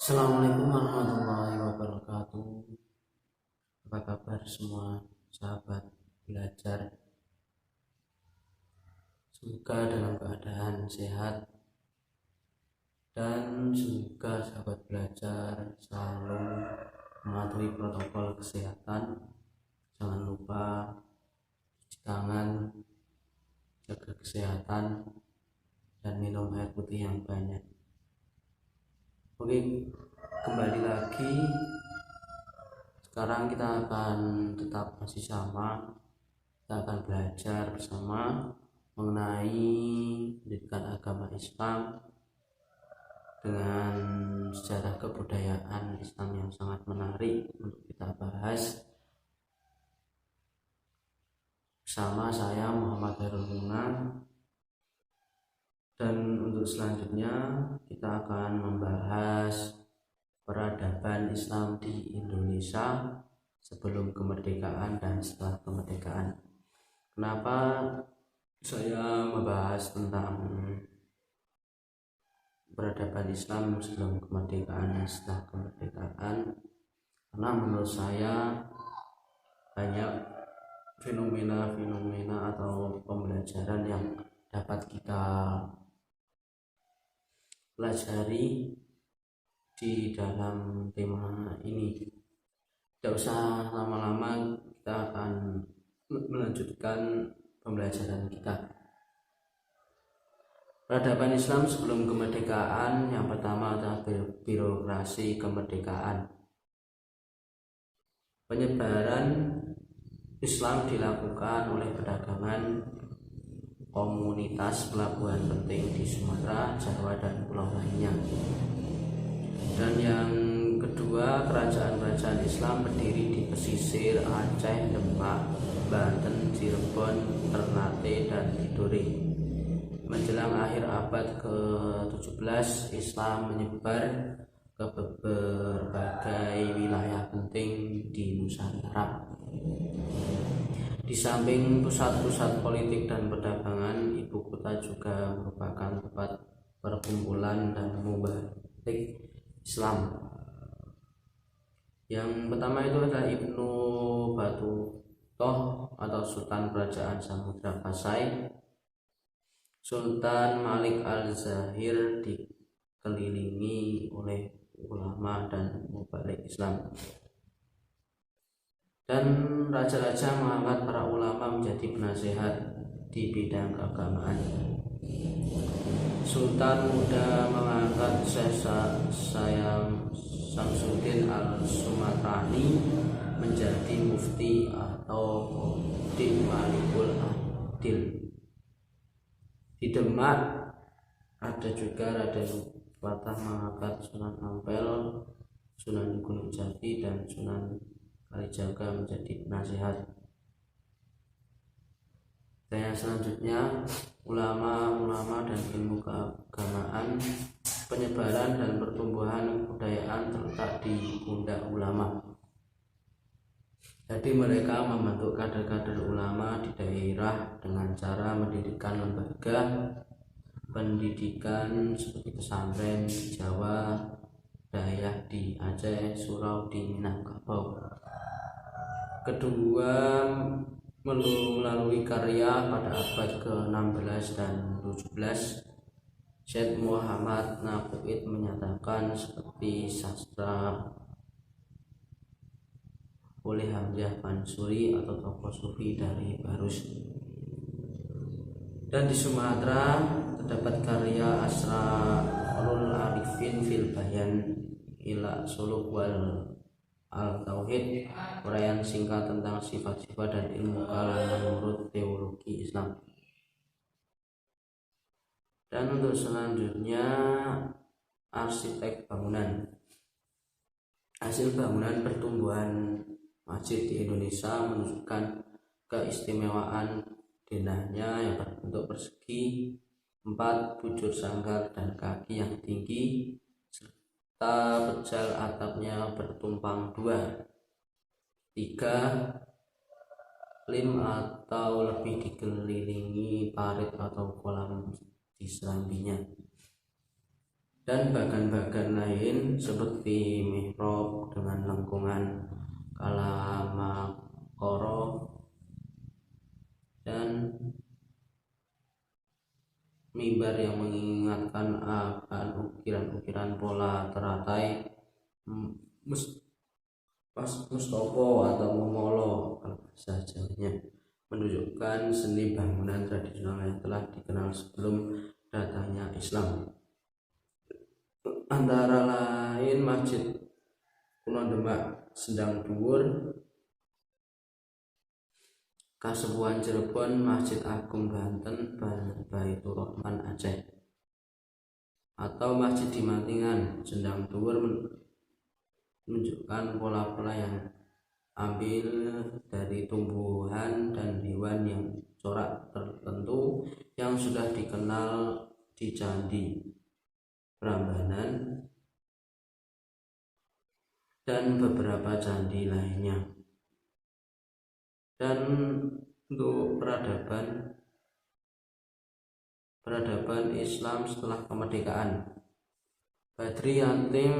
Assalamualaikum warahmatullahi wabarakatuh. Apa kabar semua sahabat belajar? Semoga dalam keadaan sehat dan semoga sahabat belajar selalu mematuhi protokol kesehatan. Jangan lupa cuci tangan, jaga kesehatan, dan minum air putih yang banyak. Oke, kembali lagi. Sekarang kita akan tetap masih sama. Kita akan belajar bersama mengenai pendidikan agama Islam dengan sejarah kebudayaan Islam yang sangat menarik untuk kita bahas bersama saya Muhammad Hairul Mungan. Dan untuk selanjutnya kita akan membahas peradaban Islam di Indonesia sebelum kemerdekaan dan setelah kemerdekaan. Kenapa saya membahas tentang peradaban Islam sebelum kemerdekaan dan setelah kemerdekaan? Karena menurut saya banyak fenomena-fenomena atau pembelajaran yang dapat kita pelajari di dalam tema ini. Tidak usah lama-lama, kita akan melanjutkan pembelajaran kita. Peradaban Islam sebelum kemerdekaan, yang pertama adalah birokrasi kemerdekaan. Penyebaran Islam dilakukan oleh perdagangan komunitas pelabuhan penting di Sumatera, Jawa, dan pulau lainnya. Dan yang kedua, kerajaan-kerajaan Islam berdiri di pesisir Aceh, Demak, Banten, Cirebon, Ternate, dan Tidore. Menjelang akhir abad ke-17, Islam menyebar ke berbagai wilayah penting di Nusantara. Di samping pusat-pusat politik dan perdagangan, ibu kota juga merupakan tempat perkumpulan dan mubalik Islam. Yang pertama itu adalah Ibnu Battutoh atau Sultan Kerajaan Samudra Pasai. Sultan Malik Al-Zahir dikelilingi oleh ulama dan mubalik Islam. Dan raja-raja mengangkat para ulama menjadi penasehat di bidang keagamaan. Sultan muda mengangkat Syekh Samsuddin Al-Sumatrani menjadi mufti atau Qadi Malikul Adil. Di Demak ada juga Raden Fatah mengangkat Sunan Ampel, Sunan Gunung Jati, dan Sunan Kalijaga menjadi penasihat. Dan yang selanjutnya, ulama-ulama dan ilmu keagamaan. Penyebaran dan pertumbuhan kebudayaan terletak di pundak ulama. Jadi mereka membentuk kader-kader ulama di daerah dengan cara mendirikan lembaga pendidikan seperti pesantren di Jawa, Dayak di Aceh, Surau di Minangkabau. Kedua, melalui karya pada abad ke-16 dan 17, Syekh Muhammad Naqid menyatakan seperti sastra oleh Hamzah Mansuri atau tokoh sufi dari Barus. Dan di Sumatera terdapat karya Asrarul Arifin fil Bayan ila Suluk wal Al-Tauhid, uraian singkat tentang sifat-sifat dan ilmu kalam menurut teologi Islam. Dan untuk selanjutnya, arsitek bangunan. Hasil bangunan pertumbuhan masjid di Indonesia menunjukkan keistimewaan denahnya yang berbentuk persegi, 4 bujur sanggar dan kaki yang tinggi, serta pejal atapnya bertumpang 2. 3. Lim atau lebih dikelilingi parit atau kolam di serambinya. dan bagan-bagan lain seperti mihrab dengan lengkungan kalamakoro dan mimbar yang mengingatkan akan ukiran-ukiran pola teratai Mustopo atau Momolo kalau bahasa Jawanya, menunjukkan seni bangunan tradisional yang telah dikenal sebelum datangnya Islam. Antara lain Masjid Kuno Demak Sendang Dhuwur, Kasepuhan Cirebon, Masjid Agung Banten, Baitur Rahman Aceh, atau Masjid di Mantingan Sendang Dhuwur menunjukkan pola-pola yang ambil dari tumbuhan dan hewan yang corak tertentu yang sudah dikenal di Candi Prambanan dan beberapa candi lainnya. Dan untuk peradaban Islam setelah kemerdekaan, Badri Yatim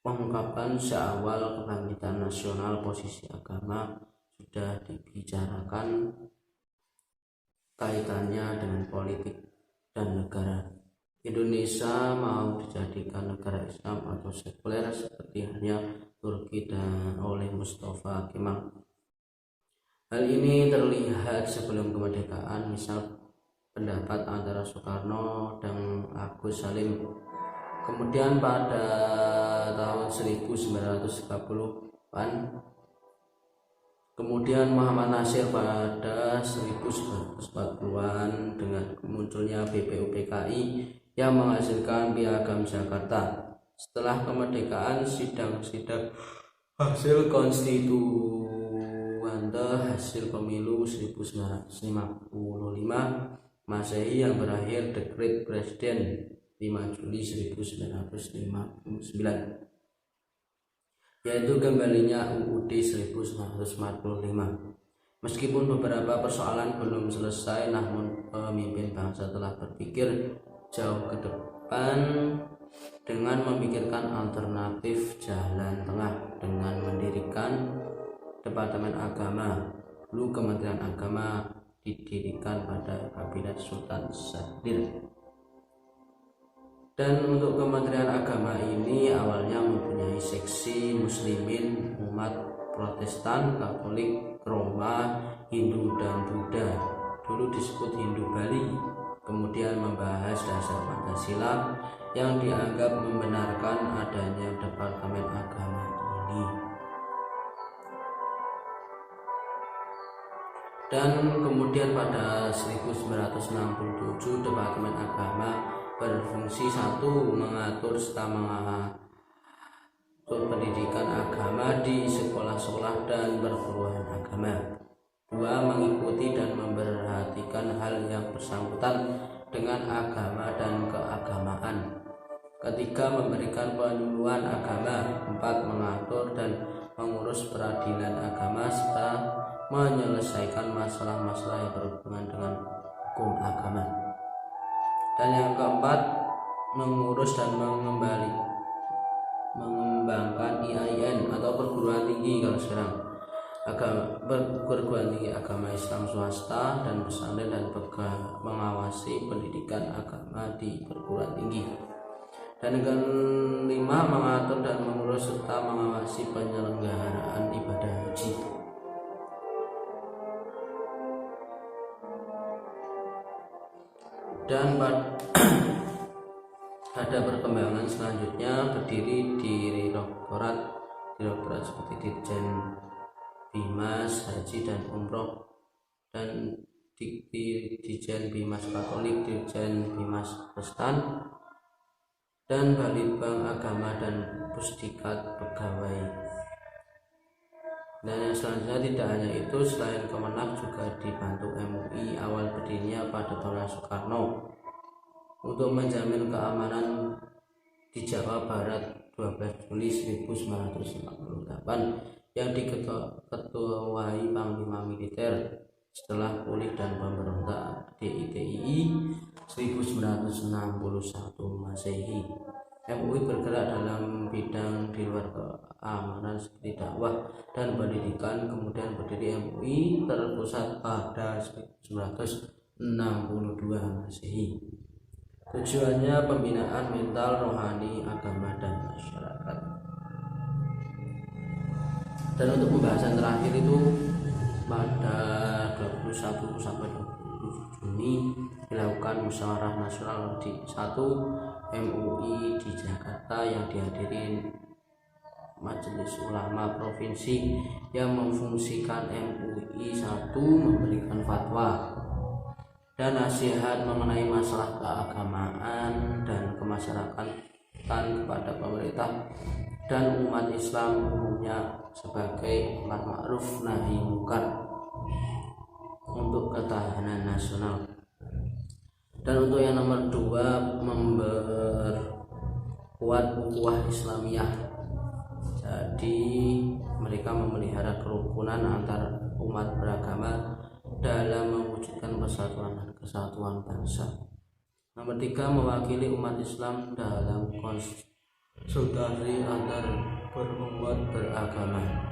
mengungkapkan seawal kebangkitan nasional posisi agama sudah dibicarakan kaitannya dengan politik dan negara. Indonesia mau dijadikan negara Islam atau sekuler seperti halnya Turki dan oleh Mustafa Kemal. Hal ini terlihat sebelum kemerdekaan, misal pendapat antara Soekarno dan Agus Salim. Kemudian pada tahun 1930-an, kemudian Muhammad Nasir pada 1940-an dengan munculnya BPUPKI yang menghasilkan Piagam Jakarta. Setelah kemerdekaan, sidang-sidang hasil konstituante hasil pemilu 1955 Masehi yang berakhir dekret Presiden 5 Juli 1959, yaitu kembalinya UUD 1945. Meskipun beberapa persoalan belum selesai, namun pemimpin bangsa telah berpikir jauh ke depan dengan memikirkan alternatif jalan tengah dengan mendirikan Departemen Agama. Dulu Kementerian Agama didirikan pada Kabinet Sultan Syahrir. Dan untuk Kementerian Agama ini awalnya mempunyai seksi Muslimin, umat Protestan, Katolik, Roma, Hindu, dan Buddha. Dulu disebut Hindu Bali. Kemudian membahas dasar Pancasila yang dianggap membenarkan adanya Departemen Agama ini. Dan kemudian pada 1967 Departemen Agama berfungsi satu, mengatur serta mengatur pendidikan agama di sekolah-sekolah dan perguruan agama. Dua, mengikuti dan memperhatikan hal yang bersangkutan dengan agama dan keagamaan. Ketiga, memberikan penyuluhan agama. Empat, mengatur dan mengurus peradilan agama serta menyelesaikan masalah-masalah yang berhubungan dengan hukum agama. Dan yang keempat, mengurus dan mengembangkan IAIN atau perguruan tinggi kalau sekarang perguruan tinggi agama Islam swasta dan pesantren, dan mengawasi pendidikan agama di perguruan tinggi. Dan yang kelima, mengatur dan mengurus serta mengawasi penyelenggaraan ibadah haji. Dan pada perkembangan selanjutnya berdiri di direktorat seperti Dirjen Bimas Haji dan Umroh, dan Dirjen Bimas Katolik, Dirjen Bimas Kristen, dan Balitbang Agama dan Pusdikat Pegawai. Dan yang selanjutnya tidak hanya itu, selain Kemenak juga dibantu MUI awal berdirinya pada tahun Soekarno untuk menjamin keamanan di Jawa Barat 12 Juli 1958 yang diketuai Panglima Militer setelah pulih dan pemberontak DITII 1961 Masehi. MUI bergerak dalam bidang di luar keamanan seperti dakwah dan pendidikan. Kemudian berdiri MUI terpusat pada 1962 Masehi. Tujuannya pembinaan mental, rohani, agama, dan masyarakat. Dan untuk pembahasan terakhir itu pada 21 sampai 27 Juni dilakukan musyawarah nasional di 1 MUI di Jakarta yang dihadiri Majelis Ulama Provinsi yang memfungsikan MUI 1 memberikan fatwa dan nasihat mengenai masalah keagamaan dan kemasyarakatan kepada pemerintah dan umat Islam umumnya sebagai amar ma'ruf nahi munkar untuk ketahanan nasional. Dan untuk yang nomor 2, memperkuat ukhuwah Islamiyah. Jadi mereka memelihara kerukunan antar umat beragama dalam mewujudkan persatuan dan kesatuan bangsa. Nomor 3, mewakili umat Islam dalam konsultasi antar berumat beragama.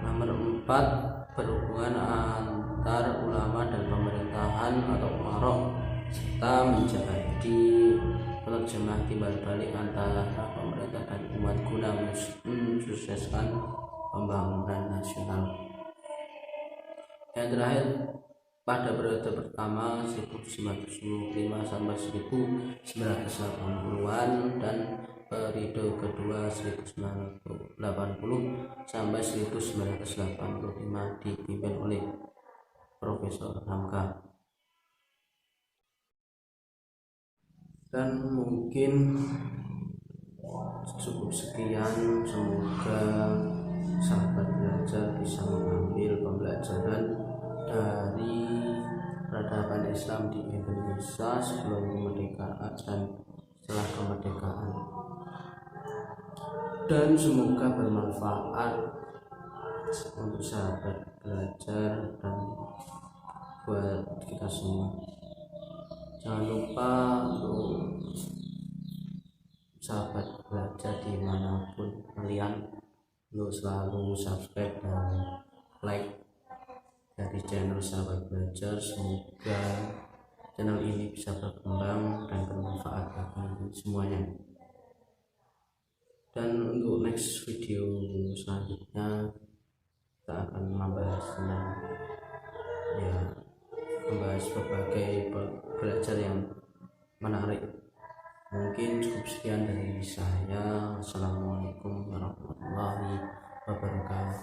Nomor 4, berhubungan antar ulama dan pemerintahan atau umarok serta menjadi penerjemah timbal balik antara pemerintah dan umat guna mensukseskan pembangunan nasional. Yang terakhir, pada periode pertama 1995 sampai 1980-an dan periode kedua 1980 sampai 1985 dipimpin oleh Profesor Hamka. Dan mungkin cukup sekian, semoga sahabat belajar bisa mengambil pembelajaran dari peradaban Islam di Indonesia sebelum kemerdekaan dan setelah kemerdekaan, dan semoga bermanfaat untuk sahabat belajar dan buat kita semua. Jangan lupa untuk sahabat belajar dimanapun kalian untuk selalu subscribe dan like dari channel sahabat belajar. Semoga channel ini bisa berkembang dan bermanfaat bagi semuanya. Dan untuk next video selanjutnya kita akan membahas tentang membahas berbagai belajar yang menarik. Mungkin cukup sekian dari saya. Assalamualaikum warahmatullahi wabarakatuh.